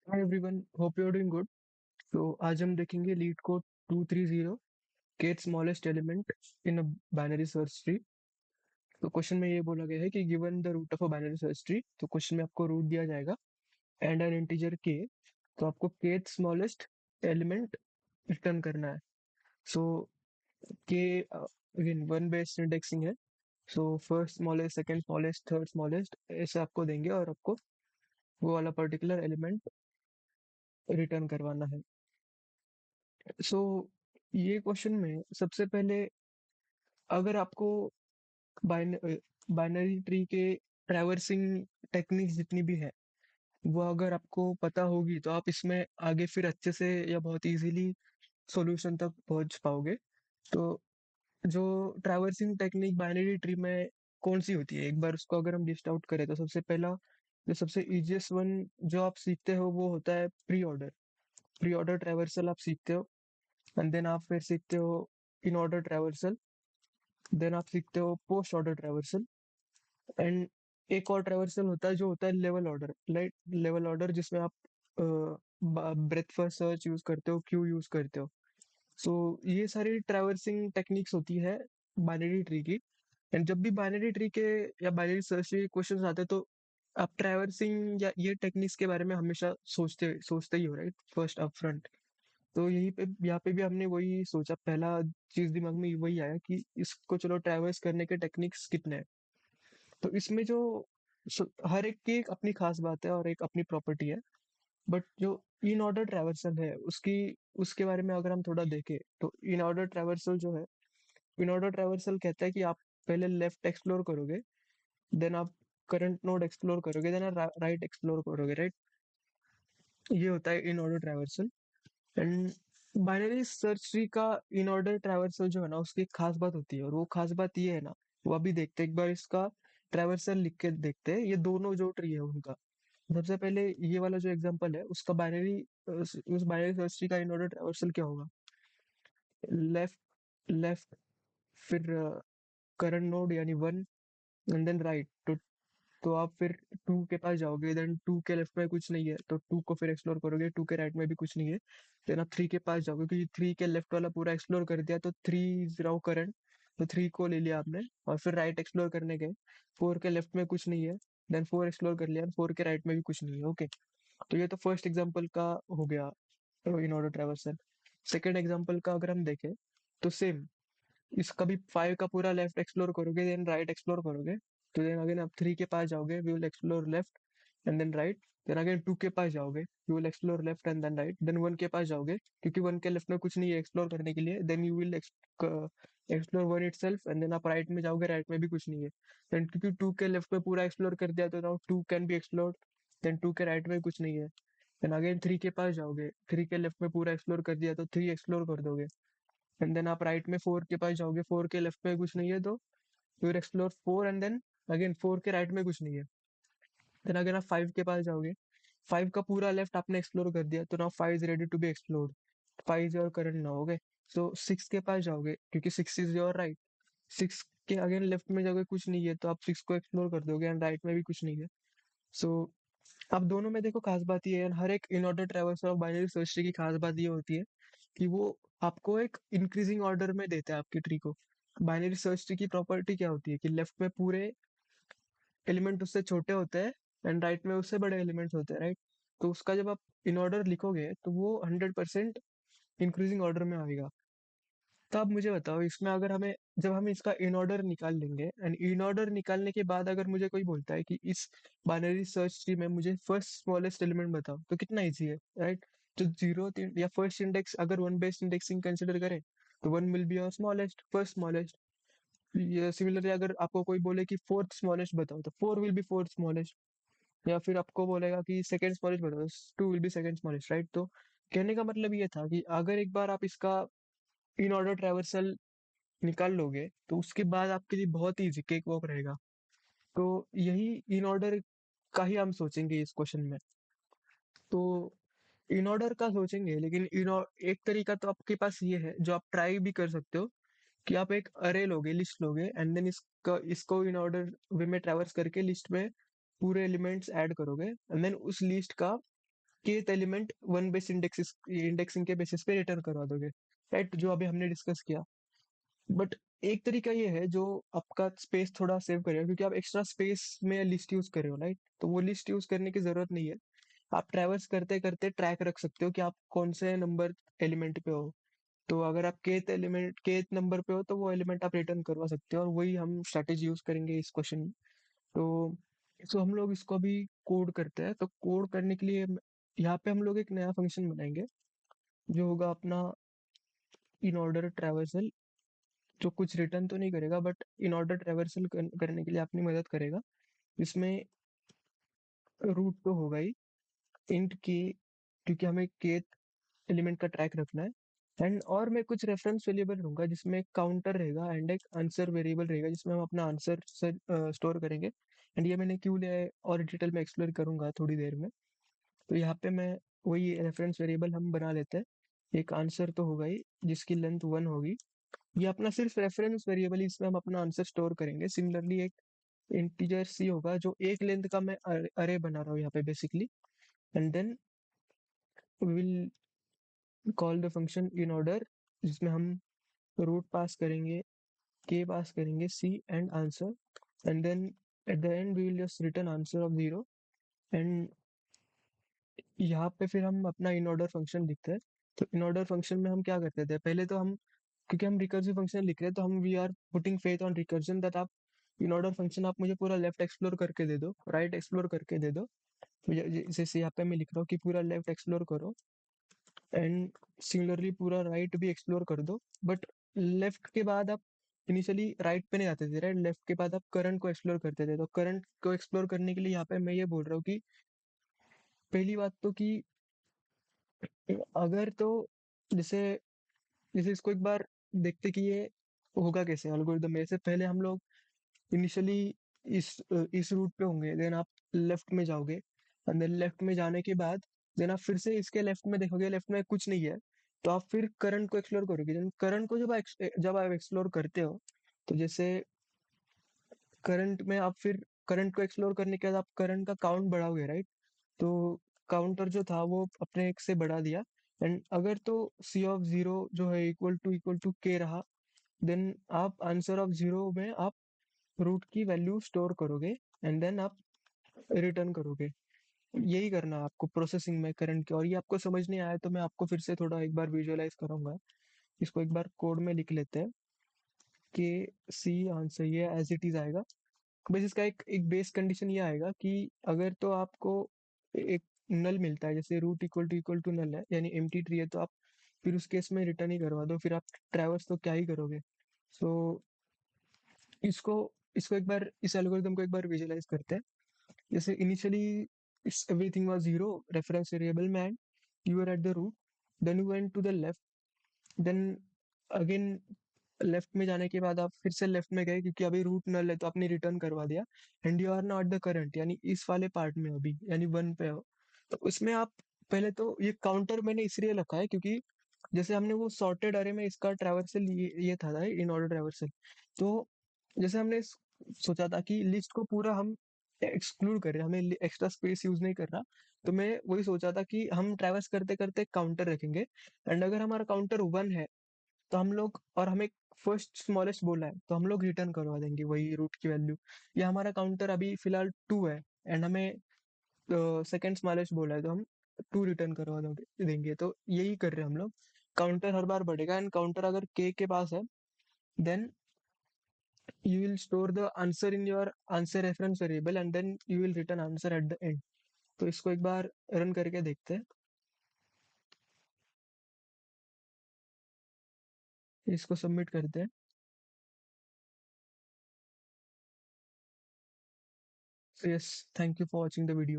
Hi everyone, hope you are doing good. तो आज हम देखेंगे LeetCode 230 get smallest element in a binary search tree. तो question में ये बोला गया है कि given the root of a binary search tree, तो क्वेश्चन में आपको रूट दिया जाएगा एंड एन इंटीजर के। तो आपको केथ स्मॉलेस्ट एलिमेंट रिटर्न करना है। सो के अगेन वन बेस्ड इंडेक्सिंग है। So first smallest, second smallest, third smallest ऐसे आपको देंगे और आपको वो वाला पर्टिकुलर एलिमेंट रिटर्न करवाना है। सो ये क्वेश्चन में सबसे पहले, अगर आपको बाइनरी ट्री के ट्रैवर्सिंग टेक्निक्स जितनी भी है वो अगर आपको पता होगी तो आप इसमें आगे फिर अच्छे से या बहुत इजीली सॉल्यूशन तक पहुंच पाओगे। तो जो ट्रैवर्सिंग टेक्निक बाइनरी ट्री में कौन सी होती है, एक बार उसको अगर हम लिस्ट आउट करें तो सबसे पहला, जो सबसे इजीएस्ट वन जो आप सीखते हो वो होता है pre order. Pre order traversal आप सीखते हो एंड देन आप फिर सीखते हो इन ऑर्डर ट्रैवर्सल, देन आप सीखते हो पोस्ट ऑर्डर ट्रैवर्सल एंड एक और ट्रैवर्सल होता है जो होता है level order, right. Level order जिसमें आप ब्रेथ फर्स्ट सर्च यूज करते हो, क्यू यूज करते हो। सो ये सारी ट्रैवर्सिंग टेक्निक्स होती है बाइनरी ट्री की। एंड जब भी बाइनरी ट्री के या बाइनरी सर्च के क्वेश्चंस आते हैं तो आप ट्रैवर्सिंग या ये टेक्निक्स के बारे में हमेशा सोचते सोचते ही हो, राइट, फर्स्ट अप फ्रंट। तो यही पे यहाँ पे भी हमने वही सोचा, पहला चीज दिमाग में वही आया कि इसको चलो ट्रैवर्स करने के टेक्निक्स कितने हैं। तो इसमें जो हर एक की एक अपनी खास बात है और एक अपनी प्रॉपर्टी है। बट जो इन ऑर्डर ट्रैवर्सल है उसकी, उसके बारे में अगर हम थोड़ा देखें तो इन ऑर्डर ट्रैवर्सल जो है, इन ऑर्डर ट्रैवर्सल कहता है कि आप पहले लेफ्ट एक्सप्लोर करोगे, देन आप करंट नोड एक्सप्लोर करोगे, देन आप राइट एक्सप्लोर करोगे, राइट। ये होता है in order traversal. And binary search tree का इन ऑर्डर ट्रैवर्सल जो है ना, उसकी एक खास बात होती है और वो खास बात ये है ना, वो अभी देखते हैं, एक बार इसका ट्रैवर्सल लिख के देखते हैं, ये दोनों जो ट्री है उनका। सबसे पहले ये वाला जो एग्जांपल है उसका बाइनरी, उस बाइनरी सर्च ट्री का इन ऑर्डर ट्रैवर्सल क्या होगा, लेफ्ट लेफ्ट, फिर करंट नोड यानी वन, एंड देन राइट। तो आप फिर टू के पास जाओगे, देन टू के लेफ्ट में कुछ नहीं है तो टू को फिर एक्सप्लोर करोगे, टू के राइट में भी कुछ नहीं है। देन आप थ्री के पास जाओगे क्योंकि थ्री के लेफ्ट वाला पूरा एक्सप्लोर कर दिया तो थ्री इज नाउ करंट, तो थ्री को ले लिया आपने और फिर राइट एक्सप्लोर करने गए, फोर के लेफ्ट में कुछ नहीं है, देन फोर एक्सप्लोर कर लिया, फोर के राइट में भी कुछ नहीं है। ओके, तो ये तो फर्स्ट एग्जाम्पल का हो गया in order traversal. Second example का अगर हम देखें तो सेम, इसका भी फाइव का पूरा लेफ्ट एक्सप्लोर करोगे, देन राइट एक्सप्लोर करोगे, तो देन अगेन आप थ्री के पास जाओगे, we will explore left and then right. Then again two के पास जाओगे, you will explore left and then right. Then one के पास जाओगे क्योंकि वन के लेफ्ट में कुछ नहीं है एक्सप्लोर करने के लिए, then you will explore one itself and then आप राइट में जाओगे, राइट में भी कुछ नहीं है। देन क्योंकि टू के लेफ्ट में पूरा एक्सप्लोर कर दिया तो now two can be explored, then two के राइट में कुछ नहीं है। देन अगेन थ्री के पास जाओगे, थ्री के लेफ्ट में पूरा एक्सप्लोर कर दिया तो थ्री एक्सप्लोर कर दोगे। एंड देन आप राइट में फोर के पास जाओगे, फोर के लेफ्ट में कुछ नहीं है तो you will explore four and then again four के राइट में कुछ नहीं है। देन अगेन आप फाइव के पास जाओगे, फाइव का पूरा लेफ्ट आपने एक्सप्लोर कर दिया तो now five is ready to be explored, five is your current now. Okay, so six के पास जाओगे क्योंकि six is your right, six के अगेन लेफ्ट में जाओगे कुछ नहीं है तो आप सिक्स को एक्सप्लोर कर दोगे एंड राइट में भी कुछ नहीं है। सो अब दोनों में देखो खास बात ये है, हर एक in order traversal of binary search tree की खास बात ये होती है कि वो आपको एक इंक्रीजिंग ऑर्डर में देता है आपकी ट्री को। बाइनरी सर्च ट्री की प्रॉपर्टी क्या होती है कि लेफ्ट में पूरे एलिमेंट उससे छोटे होते हैं एंड राइट में उससे बड़े एलिमेंट्स होते हैं, राइट। तो उसका जब आप इन ऑर्डर लिखोगे तो वो 100% इंक्रीजिंग ऑर्डर में आएगा। तो आप मुझे बताओ इसमें अगर हमें, जब हम इसका इन ऑर्डर निकाल लेंगे एंड इन ऑर्डर निकालने के बाद अगर मुझे कोई बोलता है कि इस बाइनरी सर्च ट्री में मुझे फर्स्ट स्मॉलेस्ट एलिमेंट बताओ, तो कितना इजी है, राइट। तो जीरो या फर्स्ट इंडेक्स अगर वन बेस्ड इंडेक्सिंग कंसिडर करें तो one will be your smallest, first smallest. ये सिमिलरली अगर आपको कोई बोले कि फोर्थ स्मॉलेस्ट बताओ तो four will be fourth smallest, या फिर आपको बोलेगा कि सेकंड स्मॉलेस्ट बताओ, two will be second smallest, right. तो कहने का मतलब ये था कि अगर एक बार आप इसका इन ऑर्डर ट्रैवर्सल निकाल लोगे तो उसके बाद आपके लिए बहुत ही इजी केक वॉक रहेगा। तो यही इन ऑर्डर का ही हम सोचेंगे इस क्वेश्चन में। तो इन ऑर्डर का सोचेंगे, लेकिन एक तरीका तो आपके पास ये है जो आप ट्राई भी कर सकते हो कि आप एक अरे लोगे, लिस्ट लोगे एंड देन इसका इसको इन ऑर्डर वे में ट्रैवर्स करके लिस्ट में पूरे एलिमेंट्स ऐड करोगे एंड देन उस लिस्ट का kth element one base indexing के बेसिस पे रिटर्न करवा दोगे, राइट, जो अभी हमने डिस्कस किया। बट एक तरीका ये है जो आपका स्पेस थोड़ा सेव करेगा, क्योंकि आप एक्स्ट्रा स्पेस में लिस्ट यूज कर रहे हो, राइट, तो वो लिस्ट यूज करने की जरूरत नहीं है। आप ट्रैवर्स करते करते ट्रैक रख सकते हो कि आप कौन से नंबर एलिमेंट पे हो। तो अगर आप केथ नंबर पे हो तो वो एलिमेंट आप रिटर्न करवा सकते हो, और वही हम स्ट्रैटेजी यूज करेंगे इस क्वेश्चन में। तो हम लोग इसको अभी कोड करते हैं। तो कोड करने के लिए यहाँ पे हम लोग एक नया फंक्शन बनाएंगे जो होगा अपना इन ऑर्डर ट्रैवर्सल, जो कुछ रिटर्न तो नहीं करेगा बट इन ऑर्डर ट्रैवर्सल करने के लिए अपनी मदद करेगा। इसमें रूट तो होगा ही, इंट के, क्योंकि हमें केथ एलिमेंट का ट्रैक रखना है। एंड और मैं कुछ रेफरेंस वेरिएबल रहूंगा जिसमें काउंटर रहेगा एंड एक आंसर वेरिएबल रहेगा जिसमें हम अपना आंसर स्टोर करेंगे। एंड ये मैंने क्यों लिया है और डिटेल में एक्सप्लोर करूंगा थोड़ी देर में। तो यहाँ पे मैं वही रेफरेंस वेरिएबल हम बना लेते हैं। एक आंसर तो होगा ही जिसकी लेंथ 1 होगी। ये अपना सिर्फ रेफरेंस वेरिएबल, इसमें हम अपना आंसर स्टोर करेंगे। सिमिलरली एक इंटीजर सी होगा जो एक लेंथ का मैं अरे बना रहा हूँ यहाँ पे basically. And then will call the function in order, जिसमें हम रूट पास करेंगे, के पास करेंगे, C and answer. And then at the end we will just return answer of 0। And यहाँ पे फिर हम अपना इन ऑर्डर फंक्शन लिखते हैं। तो इन ऑर्डर फंक्शन में हम क्या करते थे पहले, तो हम, क्योंकि हम रिकर्सिव फंक्शन लिख रहे हैं तो हम we are putting faith on recursion, that आप इन ऑर्डर फंक्शन आप मुझे पूरा लेफ्ट एक्सप्लोर करके दे दो, राइट एक्सप्लोर करके दे दो। तो जैसे यहाँ पे मैं लिख रहा हूँ कि पूरा लेफ्ट एक्सप्लोर करो, एंड सिमिलरली पूरा राइट भी एक्सप्लोर कर दो। बट लेफ्ट के बाद आप इनिशियली राइट पे नहीं आते थे, राइट, लेफ्ट के बाद आप करंट को एक्सप्लोर करते थे। तो करंट को एक्सप्लोर करने के लिए यहाँ पे मैं ये बोल रहा हूँ कि पहली बात तो कि अगर तो जैसे जैसे इसको एक बार देखते कि ये होगा कैसे एल्गोरिदम में। से पहले हम लोग इनिशियली इस रूट पे होंगे, देन आप लेफ्ट में जाओगे, एंड देन लेफ्ट में जाने के बाद देन आप फिर से इसके लेफ्ट में देखोगे, लेफ्ट में कुछ नहीं है, तो आप फिर करंट को एक्सप्लोर करोगे। करंट को जब आप एक्सप्लोर करते हो, तो जैसे करंट में आप फिर करंट को एक्सप्लोर करने के बाद आप करंट का काउंट बढ़ाओगे, राइट। तो काउंटर जो था वो अपने एक से बढ़ा दिया। एंड अगर तो सी ऑफ जीरो जो है इक्वल टू के रहा, देन आप आंसर ऑफ जीरो में आप रूट की वैल्यू स्टोर करोगे, एंड देन आप रिटर्न करोगे। यही करना है आपको प्रोसेसिंग में करंट के। और ये आपको समझ नहीं आया तो मैं आपको फिर से थोड़ा एक बार विजुअलाइज कराऊंगा। इसको एक बार कोड में लिख लेते हैं कि सी आंसर ये एज इट इज आएगा। बस इसका एक एक बेस कंडीशन ये आएगा कि अगर तो आपको एक नल मिलता है, जैसे रूट इक्वल टू नल है यानी एम्प्टी ट्री है, तो आप फिर उस केस में रिटर्न ही करवा दो, फिर आप ट्रैवर्स तो क्या ही करोगे। सो इसको इसको एक बार इस एल्गोरिथम को एक बार विजुअलाइज करते हैं। जैसे initially everything was zero, reference variable में, and you are at the root, then you went to the left, then again left में जाने के बाद आप फिर से लेफ्ट में गए क्योंकि अभी रूट नल है तो आपने रिटर्न करवा दिया। And you are not the current, यानी इस वाले पार्ट में अभी यानी 1 पे हो। तो उसमें आप पहले तो ये काउंटर मैंने इसलिए रखा है क्योंकि जैसे हमने वो सॉर्टेड अरे में इसका ट्रैवर्सल ये था इन ऑर्डर ट्रैवर्सल। तो जैसे हमने सोचा था कि लिस्ट को पूरा हम एक्सक्लूड कर रहे हैं, हमें एक्स्ट्रा स्पेस यूज नहीं करना। तो मैं वही सोचा था कि हम ट्रैवर्स करते करते काउंटर रखेंगे, एंड अगर हमारा काउंटर 1 है तो हम लोग, और हमें फर्स्ट स्मॉलेस्ट बोला है तो हम लोग रिटर्न करवा देंगे वही रूट की वैल्यू। या हमारा काउंटर अभी फिलहाल 2 है एंड हमें सेकंड स्मॉलेस्ट बोला है तो हम 2 रिटर्न करवा देंगे। तो यही कर रहे हैं हम लोग। काउंटर हर बार बढ़ेगा, एंड काउंटर अगर के पास है, then you will store the answer in your answer reference variable, and then you will return answer at the end। तो इसको एक बार रन करके देखते हैं, इसको सबमिट करते हैं। So yes, thank you for watching the video।